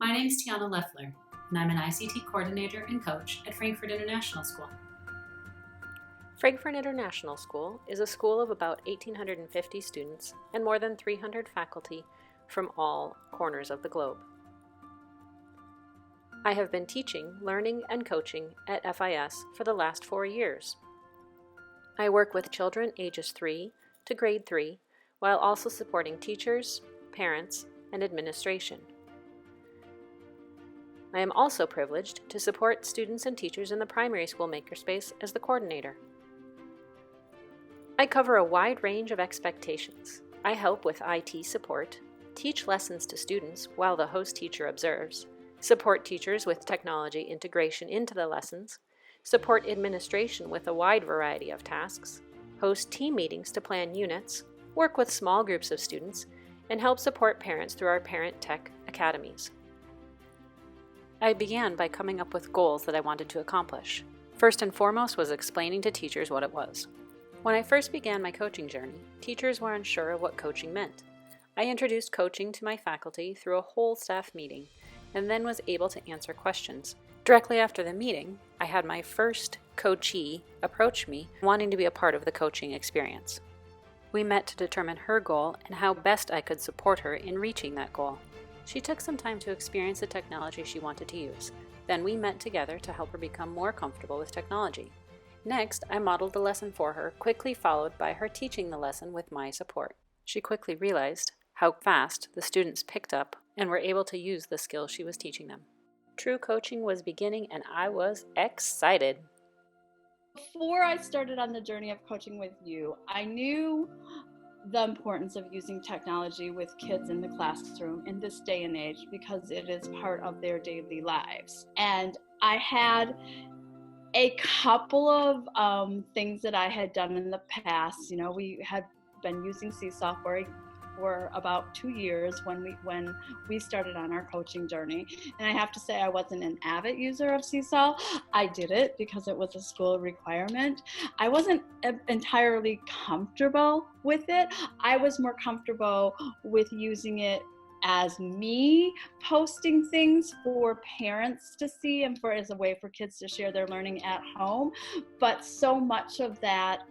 My name is Tiana Leffler, and I'm an ICT coordinator and coach at Frankfurt International School. Frankfurt International School is a school of about 1,850 students and more than 300 faculty from all corners of the globe. I have been teaching, learning, and coaching at FIS for the last 4 years. I work with children ages 3 to grade 3 while also supporting teachers, parents, and administration. I am also privileged to support students and teachers in the primary school makerspace as the coordinator. I cover a wide range of expectations. I help with IT support, teach lessons to students while the host teacher observes, support teachers with technology integration into the lessons, support administration with a wide variety of tasks, host team meetings to plan units, work with small groups of students, and help support parents through our Parent Tech Academies. I began by coming up with goals that I wanted to accomplish. First and foremost was explaining to teachers what it was. When I first began my coaching journey, teachers were unsure of what coaching meant. I introduced coaching to my faculty through a whole staff meeting and then was able to answer questions. Directly after the meeting, I had my first coachee approach me wanting to be a part of the coaching experience. We met to determine her goal and how best I could support her in reaching that goal. She took some time to experience the technology she wanted to use. Then we met together to help her become more comfortable with technology. Next, I modeled the lesson for her, quickly followed by her teaching the lesson with my support. She quickly realized how fast the students picked up and were able to use the skills she was teaching them. True coaching was beginning and I was excited. Before I started on the journey of coaching with you, I knew the importance of using technology with kids in the classroom in this day and age because it is part of their daily lives. And I had a couple of things that I had done in the past. You know, we had been using Seesaw for about 2 years when we started on our coaching journey. And I have to say I wasn't an avid user of Seesaw. I did it because it was a school requirement. I wasn't entirely comfortable with it. I was more comfortable with using it as me posting things for parents to see and as a way for kids to share their learning at home. But so much of that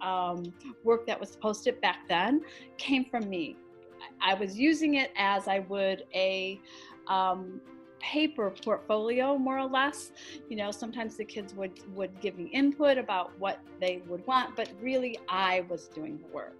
work that was posted back then came from me. I was using it as I would a paper portfolio, more or less. You know, sometimes the kids would give me input about what they would want, but really I was doing the work.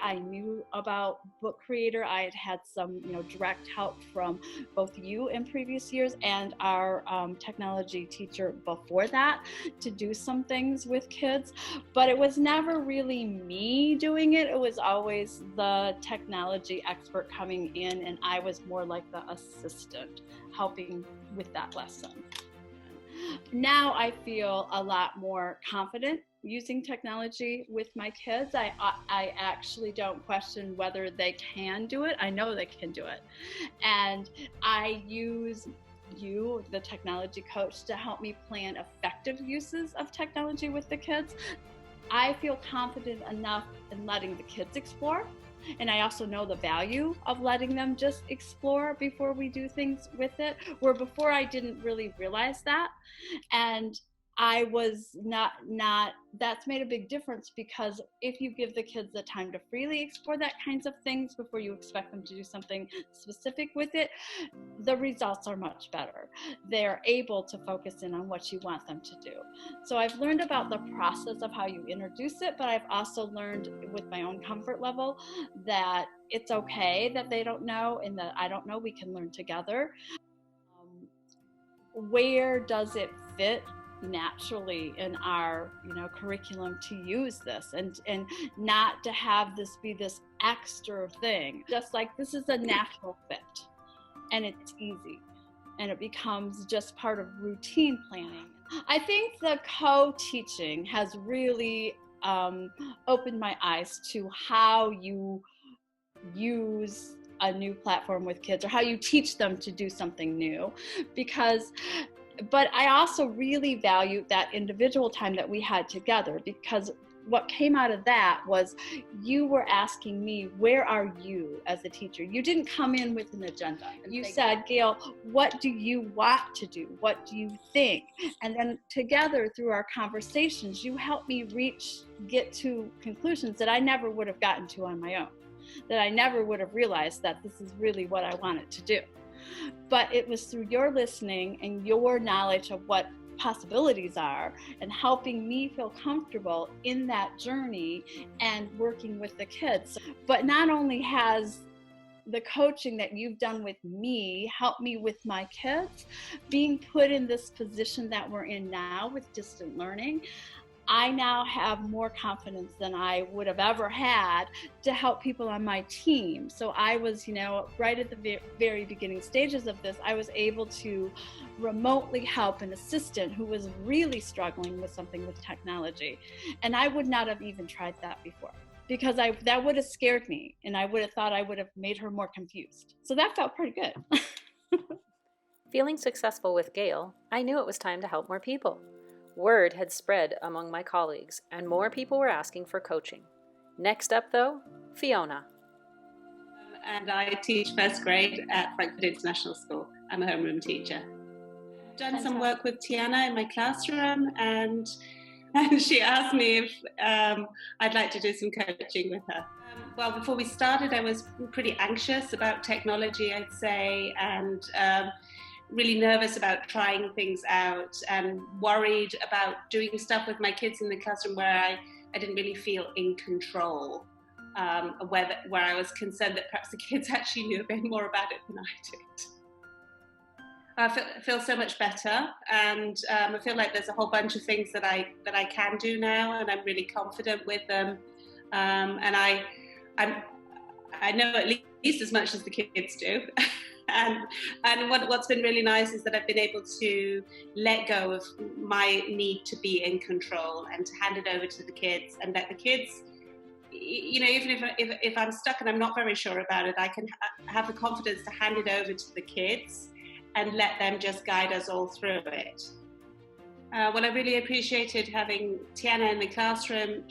I knew about Book Creator. I had had some, direct help from both you in previous years and our technology teacher before that to do some things with kids, but it was never really me doing it. It was always the technology expert coming in, and I was more like the assistant helping with that lesson. Now I feel a lot more confident using technology with my kids. I actually don't question whether they can do it. I know they can do it. And I use you, the technology coach, to help me plan effective uses of technology with the kids. I feel confident enough in letting the kids explore. And I also know the value of letting them just explore before we do things with it, where before I didn't really realize that. And I was not, that's made a big difference, because if you give the kids the time to freely explore that kinds of things before you expect them to do something specific with it, the results are much better. They're able to focus in on what you want them to do. So I've learned about the process of how you introduce it, but I've also learned with my own comfort level that it's okay that they don't know and that I don't know. We can learn together. Where does it fit naturally in our curriculum to use this and not to have this be this extra thing? Just like this is a natural fit and it's easy and it becomes just part of routine planning. I think the co-teaching has really opened my eyes to how you use a new platform with kids, or how you teach them to do something new, but I also really value that individual time that we had together, because what came out of that was you were asking me, where are you as a teacher? You didn't come in with an agenda. You said, Gail, what do you want to do? What do you think? And then together through our conversations, you helped me get to conclusions that I never would have gotten to on my own, that I never would have realized that this is really what I wanted to do. But it was through your listening and your knowledge of what possibilities are and helping me feel comfortable in that journey and working with the kids. But not only has the coaching that you've done with me helped me with my kids, being put in this position that we're in now with distant learning, I now have more confidence than I would have ever had to help people on my team. So I was, right at the very beginning stages of this, I was able to remotely help an assistant who was really struggling with something with technology. And I would not have even tried that before, because that would have scared me, and I would have thought I would have made her more confused. So that felt pretty good. Feeling successful with Gail, I knew it was time to help more people. Word had spread among my colleagues, and more people were asking for coaching. Next up, though, Fiona. And I teach first grade at Frankfurt International School. I'm a homeroom teacher. I've done some work with Tiana in my classroom, and she asked me if I'd like to do some coaching with her. Well, before we started, I was pretty anxious about technology, I'd say, and really nervous about trying things out and worried about doing stuff with my kids in the classroom where I didn't really feel in control, where I was concerned that perhaps the kids actually knew a bit more about it than I did. I feel so much better, and I feel like there's a whole bunch of things that I can do now, and I'm really confident with them, and I know at least as much as the kids do. And what's been really nice is that I've been able to let go of my need to be in control and to hand it over to the kids, and let the kids, even if I'm stuck and I'm not very sure about it, I can have the confidence to hand it over to the kids and let them just guide us all through it. Well, I really appreciated having Tiana in the classroom,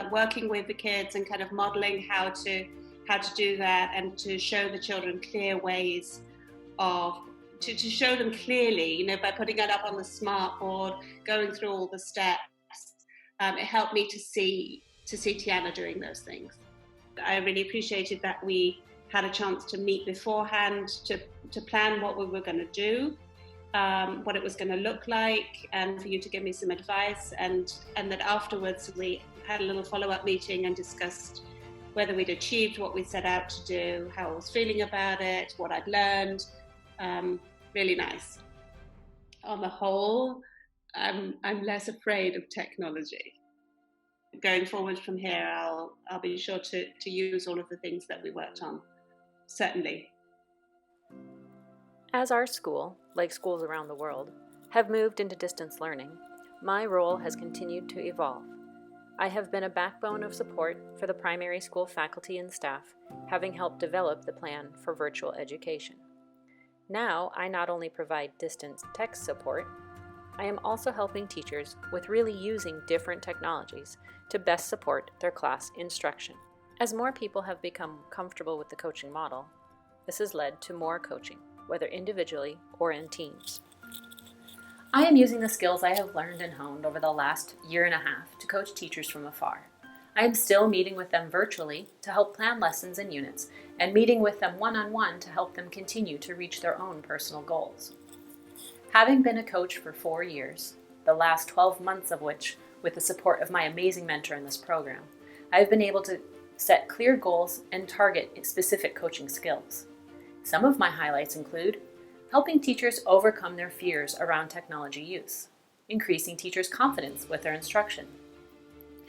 working with the kids and kind of modeling how to do that, and to show the children clear ways to show them clearly, by putting it up on the smart board, going through all the steps. It helped me to see Tiana doing those things. I really appreciated that we had a chance to meet beforehand to plan what we were going to do, what it was going to look like, and for you to give me some advice, and that afterwards we had a little follow-up meeting and discussed whether we'd achieved what we set out to do, how I was feeling about it, what I'd learned. Really nice. On the whole, I'm less afraid of technology. Going forward from here, I'll be sure to use all of the things that we worked on, certainly. As our school, like schools around the world, have moved into distance learning, my role has continued to evolve. I have been a backbone of support for the primary school faculty and staff, having helped develop the plan for virtual education. Now, I not only provide distance tech support, I am also helping teachers with really using different technologies to best support their class instruction. As more people have become comfortable with the coaching model, this has led to more coaching, whether individually or in teams. I am using the skills I have learned and honed over the last year and a half to coach teachers from afar. I am still meeting with them virtually to help plan lessons and units, and meeting with them one-on-one to help them continue to reach their own personal goals. Having been a coach for 4 years, the last 12 months of which with the support of my amazing mentor in this program, I have been able to set clear goals and target specific coaching skills. Some of my highlights include helping teachers overcome their fears around technology use, increasing teachers' confidence with their instruction,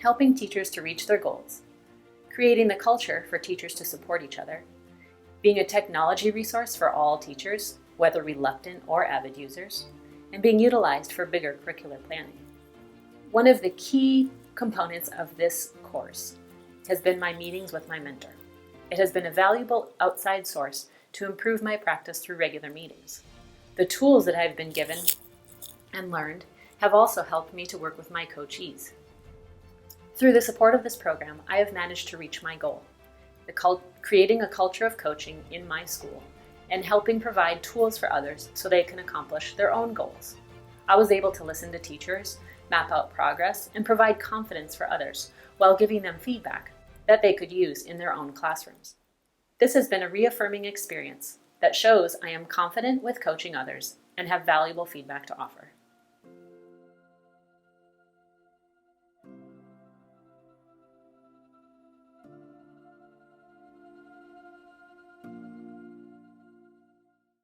helping teachers to reach their goals, creating the culture for teachers to support each other, being a technology resource for all teachers, whether reluctant or avid users, and being utilized for bigger curricular planning. One of the key components of this course has been my meetings with my mentor. It has been a valuable outside source to improve my practice through regular meetings. The tools that I've been given and learned have also helped me to work with my coachees. Through the support of this program, I have managed to reach my goal, creating a culture of coaching in my school and helping provide tools for others so they can accomplish their own goals. I was able to listen to teachers, map out progress, and provide confidence for others while giving them feedback that they could use in their own classrooms. This has been a reaffirming experience that shows I am confident with coaching others and have valuable feedback to offer.